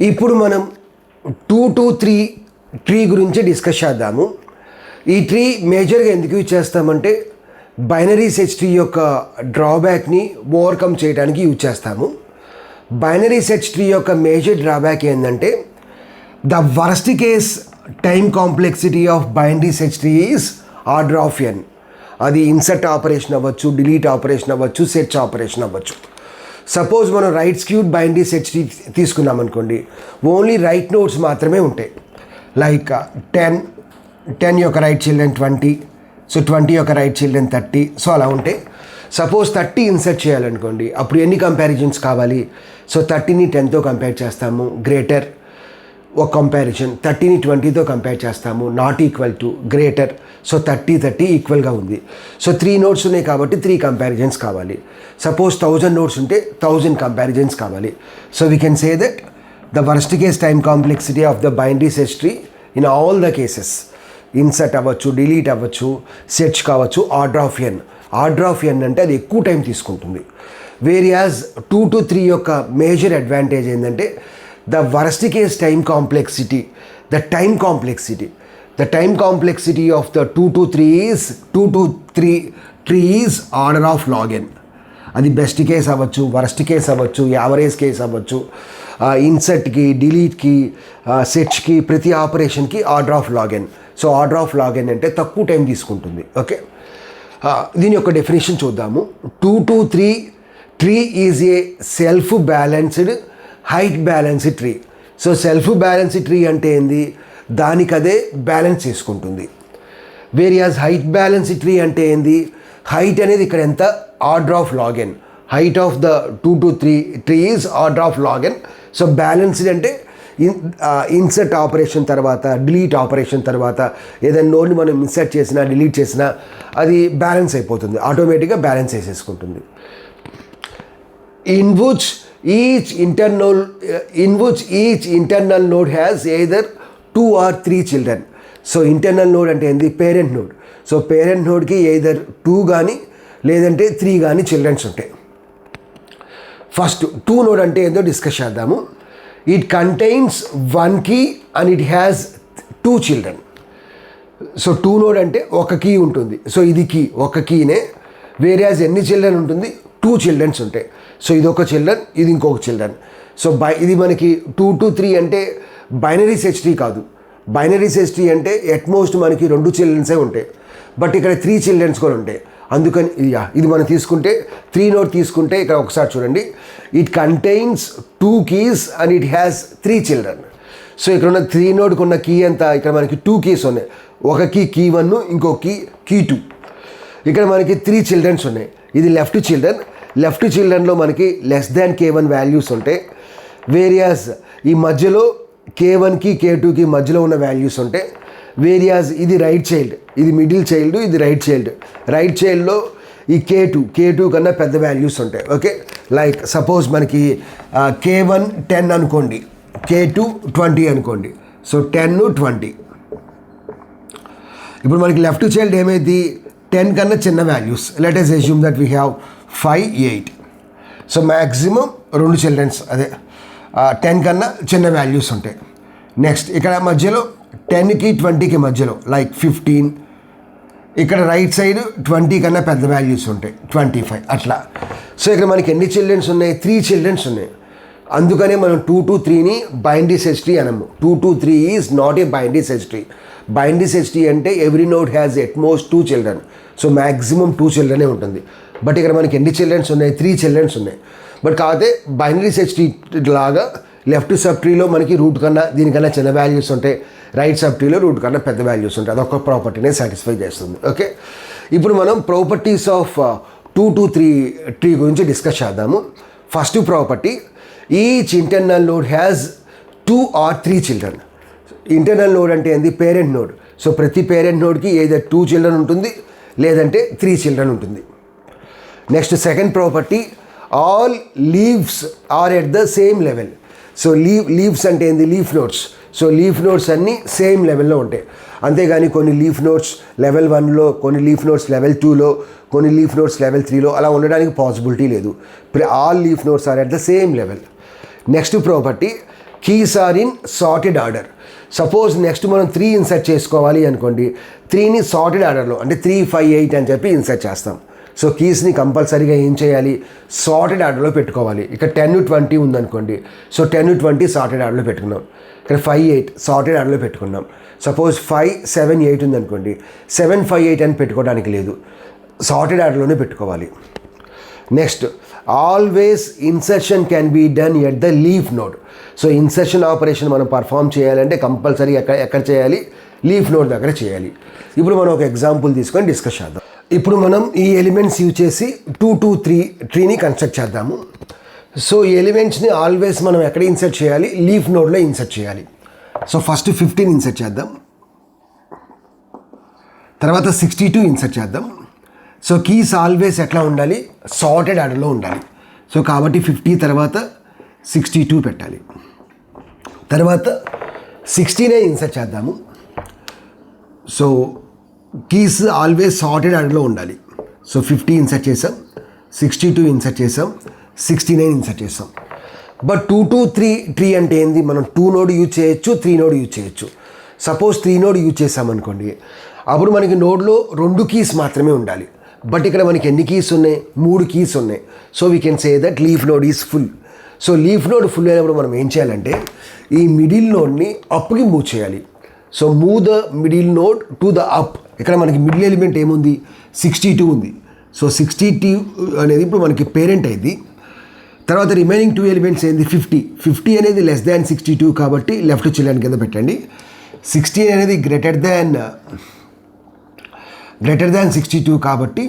ఇప్పుడు మనం 2 to 3 tree గురించి డిస్కస్ చేద్దాము. ఈ ట్రీ మేజర్గా ఎందుకు యూజ్ చేస్తామంటే బైనరీ సెర్చ్ ట్రీ యొక్క డ్రాబ్యాక్ని ఓవర్కమ్ చేయడానికి యూజ్ చేస్తాము. బైనరీ సెర్చ్ ట్రీ యొక్క మేజర్ డ్రాబ్యాక్ ఏంటంటే the worst case time complexity of binary search tree is order of n. అది ఇన్సర్ట్ ఆపరేషన్ అవ్వచ్చు, డిలీట్ ఆపరేషన్ అవ్వచ్చు, సెర్చ్ ఆపరేషన్ అవ్వచ్చు. సపోజ్ మనం right skewed binary search tree తీసుకున్నాం అనుకోండి, ఓన్లీ రైట్ నోడ్స్ మాత్రమే ఉంటాయి. లైక్ 10 యొక్క రైట్ చిల్డ్రన్ 20, సో 20 యొక్క రైట్ చిల్డ్రన్ 30, సో అలా ఉంటాయి. సపోజ్ 30 ఇన్సర్ట్ చేయాలనుకోండి, అప్పుడు ఎన్ని కంపారిజన్స్ కావాలి? సో 30ని 10తో కంపేర్ చేస్తాము, గ్రేటర్ ఒక కంపారిజన్. 30ని 20తో కంపేర్ చేస్తాము, not equal to, greater. So 30 ఈక్వల్గా ఉంది. సో 3 నోట్స్ ఉన్నాయి కాబట్టి 3 కంపారిజన్స్ కావాలి. సపోజ్ 1000 నోట్స్ ఉంటే 1000 కంపారిజన్స్ కావాలి. So we can say that the worst case time complexity of the binary search tree in all the cases, insert అవ్వచ్చు, delete అవ్వచ్చు, search కావచ్చు, order of n. Order of n అంటే అది ఎక్కువ time తీసుకుంటుంది. వేరియాజ్ 2 to 3 యొక్క major advantage ఏంటంటే the worst case time complexity, the time complexity of the 2 to 3 tree is order of log n. అది బెస్ట్ కేస్ అవ్వచ్చు, వరస్ట్ కేస్ అవ్వచ్చు, average case అవ్వచ్చు. ఇన్సర్ట్కి, డిలీట్కి, సెర్చ్కి, ప్రతి ఆపరేషన్కి order of log n. So order of log n అంటే తక్కువ time తీసుకుంటుంది. Okay, దీని యొక్క డెఫినేషన్ చూద్దాము. 2 to 3 tree is a self balanced height balanced tree. So self balanced tree అంటే ఏంది? దానికదే బ్యాలెన్స్ చేసుకుంటుంది. వేరియాజ్ హైట్ బ్యాలెన్స్డ్ ట్రీ అంటే ఏంది? హైట్ అనేది ఇక్కడ ఎంత? Order of log n. Height of the 2 to 3 tree is order of log n. So balanced అంటే ఇన్సర్ట్ ఆపరేషన్ తర్వాత, డిలీట్ ఆపరేషన్ తర్వాత ఏదైనా నోడ్ని మనం ఇన్సర్ట్ చేసినా, డిలీట్ చేసినా అది బ్యాలెన్స్ అయిపోతుంది, ఆటోమేటిక్గా balance చేసేసుకుంటుంది. in which each internal node has either 2 or 3 children. So internal node అంటే ఏంది? Parent node. సో పేరెంట్ నోడ్కి ఎయిదర్ 2 కానీ లేదంటే 3 కానీ చిల్డ్రన్స్ ఉంటాయి. ఫస్ట్ 2 నోడ్ అంటే ఏందో డిస్కస్ చేద్దాము. It contains 1 key and it has 2 children. So 2 node అంటే ఒక కీ ఉంటుంది. సో ఇది కీ, ఒక కీనే. వేరేయాజ్ ఎన్ని చిల్డ్రన్ ఉంటుంది? 2 childrens ఉంటాయి. సో ఇది ఒక చిల్డ్రన్, ఇది ఇంకొక చిల్డ్రన్. సో ఇది మనకి 2 to 3 అంటే బైనరీ సెర్చ్ ట్రీ కాదు. బైనరీ సెర్చ్ ట్రీ అంటే అట్మోస్ట్ మనకి 2 చిల్డ్రన్సే ఉంటాయి, బట్ ఇక్కడ 3 చిల్డ్రన్స్ కూడా ఉంటాయి. అందుకని ఇది మనం తీసుకుంటే 3 నోడ్ తీసుకుంటే ఇక్కడ ఒకసారి చూడండి, it contains 2 keys and it has 3 children. So ఇక్కడ ఉన్న 3 నోడ్కి ఉన్న కీ ఎంత? ఇక్కడ మనకి 2 keys ఉన్నాయి. ఒక కీ 1, ఇంకో కీ 2. ఇక్కడ మనకి 3 childrens ఉన్నాయి. ఇది లెఫ్ట్ చిల్డ్రన్లో మనకి లెస్ దాన్ k1 వాల్యూస్ ఉంటాయి. వేరియాస్ ఈ మధ్యలో k1కి k2కి మధ్యలో ఉన్న వాల్యూస్ ఉంటాయి. వేరియాస్ ఇది రైట్ చైల్డ్, ఇది మిడిల్ చైల్డ్, ఇది రైట్ చైల్డ్లో ఈ k2 కన్నా పెద్ద వాల్యూస్ ఉంటాయి. ఓకే, లైక్ సపోజ్ మనకి k1 10 అనుకోండి, k2 20 అనుకోండి. సో 10, 20. ఇప్పుడు మనకి లెఫ్ట్ చైల్డ్ ఏమైంది? 10 కన్నా చిన్న values. Let us assume that we have 5, 8. So maximum 2 childrens, అదే 10 కన్నా చిన్న వాల్యూస్ ఉంటాయి. నెక్స్ట్ ఇక్కడ మధ్యలో 10కి 20కి మధ్యలో లైక్ 15. ఇక్కడ రైట్ సైడ్ 20 కన్నా పెద్ద వాల్యూస్ ఉంటాయి, 25 అట్లా. సో ఇక్కడ మనకి ఎన్ని చిల్డ్రన్స్ ఉన్నాయి? 3 childrens ఉన్నాయి. అందుకనే మనం 2 to 3ని బైనరీ సెర్చ్ ట్రీ అనము. 2 to 3 is not a binary search tree. Binary search tree అంటే every node has at most 2 children. So maximum 2 children ఉంటుంది. బట్ ఇక్కడ మనకి ఎన్ని చిల్డ్రన్స్ ఉన్నాయి? 3 childrens ఉన్నాయి. బట్ కాకపోతే బైనరీ సెర్చ్ ట్రీ లాగా లెఫ్ట్ సబ్ ట్రీలో మనకి రూట్ కన్నా దీనికన్నా చిన్న వాల్యూస్ ఉంటాయి, రైట్ సబ్ ట్రీలో రూట్ కన్నా పెద్ద వాల్యూస్ ఉంటాయి. అదొక ప్రాపర్టీనే సాటిస్ఫై చేస్తుంది. ఓకే, ఇప్పుడు మనం ప్రాపర్టీస్ ఆఫ్ 2 to 3 ట్రీ గురించి డిస్కస్ చేద్దాము. First property, each internal node has 2 or 3 children. Internal node అంటే ఏంది? Parent node. సో ప్రతి పేరెంట్ నోడ్కి ఏదో 2 children ఉంటుంది, లేదంటే 3 children ఉంటుంది. Next second property, all leaves are at the same level. So leaves అంటే ఏంది? Leaf nodes. So leaf nodes అన్నీ సేమ్ లెవెల్లో ఉంటాయి. అంతేగాని కొన్ని లీఫ్ నోట్స్ లెవెల్ 1లో, కొన్ని లీఫ్ నోట్స్ లెవెల్ 2లో, కొన్ని లీఫ్ నోట్స్ లెవెల్ 3లో అలా ఉండడానికి పాసిబిలిటీ లేదు. All leaf nodes are at the same level. Next property, keys are in sorted order. Suppose next మనం 3 ఇన్సర్ట్ చేసుకోవాలి అనుకోండి, 3ని సార్టెడ్ ఆర్డర్లో అంటే 3, 5, 8 అని చెప్పి ఇన్సర్ట్ చేస్తాం. సో కీస్ని కంపల్సరీగా ఏం చేయాలి, సార్టెడ్ ఆర్డర్లో పెట్టుకోవాలి. ఇక్కడ 10, 20 ఉందనుకోండి, సో 10, 20 సార్టెడ్ ఆర్డర్లో పెట్టుకున్నాం. ఇక్కడ 5, 8 సార్టెడ్ ఆర్డర్లో పెట్టుకున్నాం. సపోజ్ 5, 7, 8 ఉందనుకోండి, 7, 5, 8 అని పెట్టుకోవడానికి లేదు, సార్టెడ్ ఆర్డర్లోనే పెట్టుకోవాలి. Next, always insertion can be done at the leaf node. So insertion operation మనం పర్ఫామ్ చేయాలంటే కంపల్సరీ ఎక్కడ చేయాలి, లీఫ్ నోడ్ దగ్గర చేయాలి. ఇప్పుడు మనం ఒక ఎగ్జాంపుల్ తీసుకొని డిస్కస్ చేద్దాం. ఇప్పుడు మనం ఈ ఎలిమెంట్స్ యూజ్ చేసి 2, 2, 3 ట్రీని కన్స్ట్రక్ట్ చేద్దాము. సో ఈ ఎలిమెంట్స్ని ఆల్వేస్ మనం ఎక్కడ ఇన్సర్ట్ చేయాలి, లీఫ్ నోడ్లో ఇన్సర్ట్ చేయాలి. సో ఫస్ట్ 15 ఇన్సర్ట్ చేద్దాం, తర్వాత 62 ఇన్సర్ట్ చేద్దాం. సో కీస్ ఆల్వేస్ ఎట్లా ఉండాలి, సార్టెడ్ ఆర్డర్లో ఉండాలి. సో కాబట్టి 50 తర్వాత 62 పెట్టాలి. తర్వాత 69 ఇన్సర్ట్ చేద్దాము. సో కీస్ ఆల్వేస్ సార్టెడ్ ఆర్డర్లో ఉండాలి. సో 50 ఇన్సర్ట్ చేసాం, 62 ఇన్సర్ట్ చేసాం, 69 ఇన్సర్ట్ చేసాం. బట్ 2, 2, 3 ట్రీ అంటే ఏంది, మనం 2 నోడ్ యూజ్ చేయొచ్చు, 3 నోడ్ యూజ్ చేయొచ్చు. సపోజ్ 3 నోడ్ యూజ్ చేసామనుకోండి, అప్పుడు మనకి నోడ్లో 2 కీస్ మాత్రమే ఉండాలి. బట్ ఇక్కడ మనకి ఎన్ని కీస్ ఉన్నాయి, 3 కీస్ ఉన్నాయి. So we can say that leaf node is full. So leaf node full అయినప్పుడు మనం ఏం చేయాలంటే ఈ మిడిల్ నోడ్ని అప్కి మూవ్ చేయాలి. So move the middle node to the up. ఇక్కడ మనకి మిడిల్ ఎలిమెంట్ ఏముంది, 62 ఉంది. సో 62 అనేది ఇప్పుడు మనకి పేరెంట్ అయింది. తర్వాత రిమైనింగ్ 2 ఎలిమెంట్స్ ఏంది, 50 అనేది లెస్ దాన్ 62 కాబట్టి లెఫ్ట్ చిల్డ్రన్ కింద పెట్టండి. 16 అనేది గ్రేటర్ దాన్ 62 కాబట్టి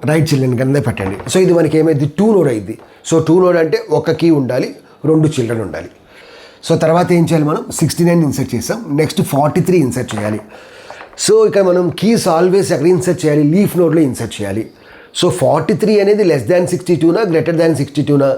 రైట్ చిల్డ్రన్ కింద పెట్టండి. సో ఇది మనకి ఏమైంది, 2 నోడ్ అయింది. సో 2 నోడ్ అంటే ఒక కీ ఉండాలి, 2 చిల్డ్రన్ ఉండాలి. సో తర్వాత ఏం చేయాలి, మనం 69 ఇన్సర్ట్ చేసాం. నెక్స్ట్ 43 ఇన్సర్ట్ చేయాలి. సో ఇక్కడ మనం కీస్ ఆల్వేస్ ఎక్కడ ఇన్సర్ట్ చేయాలి, లీఫ్ నోడ్లో ఇన్సర్ట్ చేయాలి. సో 43 అనేది లెస్ దాన్ 62నా గ్రేటర్ దాన్ 62నా,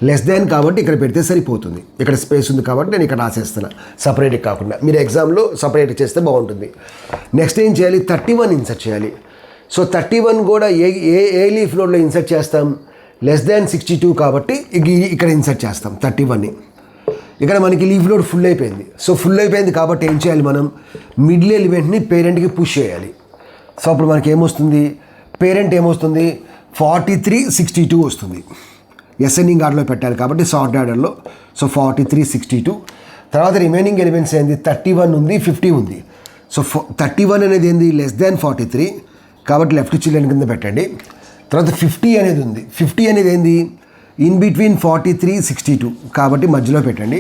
లెస్ దాన్ కాబట్టి ఇక్కడ పెడితే సరిపోతుంది. ఇక్కడ స్పేస్ ఉంది కాబట్టి నేను ఇక్కడ రాసేస్తున్నా సపరేట్గా కాకుండా. మీరు ఎగ్జామ్లో సపరేట్ చేస్తే బాగుంటుంది. నెక్స్ట్ ఏం చేయాలి, 31 ఇన్సర్ట్ చేయాలి. సో 31 కూడా ఏ లీఫ్ నోడ్లో ఇన్సర్ట్ చేస్తాం, లెస్ దాన్ 62 కాబట్టి ఇక్కడ ఇన్సర్ట్ చేస్తాం 31ని. ఇక్కడ మనకి లీఫ్ నోడ్ ఫుల్ అయిపోయింది. సో ఫుల్ అయిపోయింది కాబట్టి ఏం చేయాలి, మనం మిడిల్ ఎలిమెంట్ని పేరెంట్కి పుష్ చేయాలి. సో అప్పుడు మనకి ఏమొస్తుంది, పేరెంట్ ఏమొస్తుంది, 43, 62 వస్తుంది. ఎసెండింగ్ ఆర్డర్లో పెట్టాలి కాబట్టి సార్ట్ ఆర్డర్లో. సో 43, 62. తర్వాత రిమైనింగ్ ఎలిమెంట్స్ ఏంది, 31 ఉంది, 50 ఉంది. సో 31 అనేది ఏంది, లెస్ దాన్ 43 కాబట్టి లెఫ్ట్ చిల్డ్రన్ కింద పెట్టండి. తర్వాత 50 అనేది ఉంది. 50 అనేది ఏంది, ఇన్ బిట్వీన్ 43, 62 కాబట్టి మధ్యలో పెట్టండి.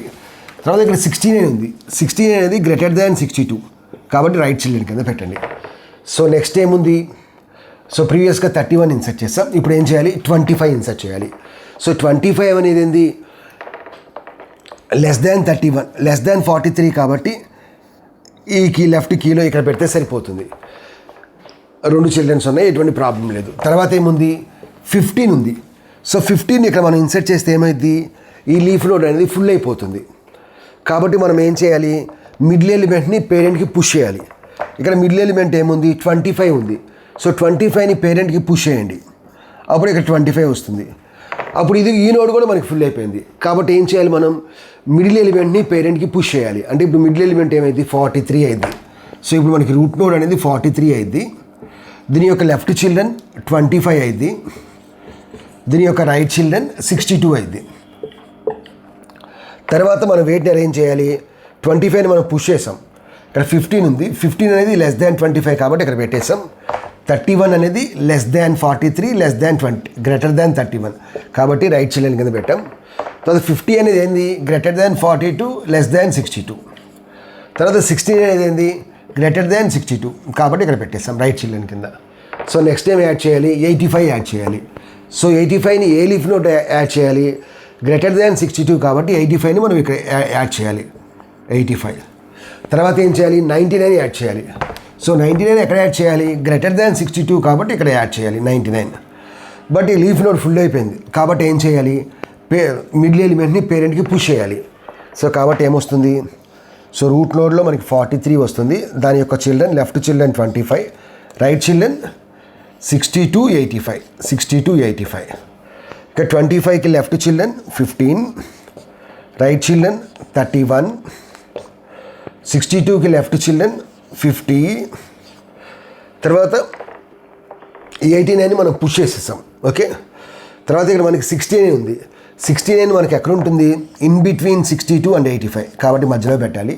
తర్వాత ఇక్కడ 69 ఉంది. 69 అనేది గ్రేటర్ దాన్ 62 కాబట్టి రైట్ చిల్డ్రన్ కింద పెట్టండి. సో నెక్స్ట్ ఏముంది, సో ప్రీవియస్గా 31 ఇన్సర్ట్ చేస్తాం. ఇప్పుడు ఏం చేయాలి, 25 ఇన్సర్ట్ చేయాలి. సో 25 అనేది ఏంది, లెస్ దాన్ 31, లెస్ దాన్ 43 కాబట్టి ఈ కీ లెఫ్ట్ కీలో ఇక్కడ పెడితే సరిపోతుంది. 2 చిల్డ్రన్స్ ఉన్నాయి, ఎటువంటి ప్రాబ్లం లేదు. తర్వాత ఏముంది, 15 ఉంది. సో 15 ఇక్కడ మనం ఇన్సర్ట్ చేస్తే ఏమైంది, ఈ లీఫ్ నోడ్ అనేది ఫుల్ అయిపోతుంది. కాబట్టి మనం ఏం చేయాలి, మిడిల్ ఎలిమెంట్ని పేరెంట్కి పుష్ చేయాలి. ఇక్కడ మిడిల్ ఎలిమెంట్ ఏముంది, 25 ఉంది. సో 25ని పేరెంట్కి పుష్ చేయండి, అప్పుడు ఇక్కడ 25 వస్తుంది. అప్పుడు ఈ నోడ్ కూడా మనకి ఫుల్ అయిపోయింది. కాబట్టి ఏం చేయాలి, మనం మిడిల్ ఎలిమెంట్ని పేరెంట్కి పుష్ చేయాలి. అంటే ఇప్పుడు మిడిల్ ఎలిమెంట్ ఏమైంది, 43 అయింది. సో ఇప్పుడు మనకి రూట్ నోడ్ అనేది 43 అయింది. దీని యొక్క లెఫ్ట్ చిల్డ్రన్ 25 అయింది. దీని యొక్క రైట్ చిల్డ్రన్ 62 అయింది. తర్వాత మనం వెయిట్ని అరేంజ్ చేయాలి. 25ని మనం పుష్ చేసాం, ఇక్కడ 15 ఉంది. 15 అనేది లెస్ దాన్ 25 కాబట్టి ఇక్కడ పెట్టేసాం. 31 అనేది లెస్ దాన్ 43, లెస్ దాన్ 20, గ్రేటర్ దాన్ 31 కాబట్టి రైట్ చిల్డ్రన్ కింద పెట్టాం. తర్వాత 50 అనేది ఏంది, గ్రేటర్ దాన్ 42, లెస్ దాన్ 62. తర్వాత 16 అనేది ఏంది, గ్రేటర్ దాన్ 62 కాబట్టి ఇక్కడ పెట్టేస్తాం రైట్ చిల్డ్రన్ కింద. సో నెక్స్ట్ ఏం యాడ్ చేయాలి, 85 యాడ్ చేయాలి. సో 85ని ఏ లీఫ్ నోట్ యాడ్ చేయాలి, గ్రేటర్ దాన్ 62 కాబట్టి 85ని మనం ఇక్కడ యాడ్ చేయాలి, 85. తర్వాత ఏం చేయాలి, 99 యాడ్ చేయాలి. సో 99 ఎక్కడ యాడ్ చేయాలి, గ్రేటర్ దాన్ 62 కాబట్టి ఇక్కడ యాడ్ చేయాలి 99. బట్ ఈ లీఫ్ నోట్ ఫుల్ అయిపోయింది కాబట్టి ఏం చేయాలి, మిడిల్ ఎలిమెంట్ని పేరెంట్కి పుష్ చేయాలి. సో కాబట్టి ఏమొస్తుంది, సో రూట్ నోడ్లో మనకి 43 వస్తుంది. దాని యొక్క children left children 25, right children 62, 85, 62, 85. ఇక 25కి లెఫ్ట్ చిల్డ్రన్ 15, రైట్ చిల్డ్రన్ 31, 62కి లెఫ్ట్ చిల్డ్రన్ 50, తర్వాత 89 మనం పుష్ చేసేసాం. ఓకే, తర్వాత ఇక్కడ మనకి 69 ఉంది. 69 మనకి ఎక్కడ ఉంటుంది? ఇన్ బిట్వీన్ 62 అండ్ 85 కాబట్టి మధ్యలో పెట్టాలి.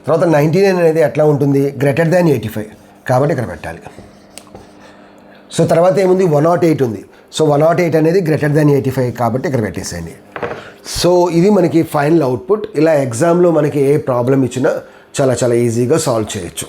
తర్వాత 99 అనేది ఎట్లా ఉంటుంది? గ్రేటర్ దాన్ 85 కాబట్టి ఇక్కడ పెట్టాలి. సో తర్వాత ఏముంది? 108 ఉంది. సో 108 అనేది గ్రేటర్ దాన్ 85 కాబట్టి ఇక్కడ పెట్టేసేయండి. సో ఇది మనకి ఫైనల్ అవుట్పుట్. ఇలా ఎగ్జామ్లో మనకి ఏ ప్రాబ్లం ఇచ్చినా చాలా ఈజీగా సాల్వ్ చేయొచ్చు.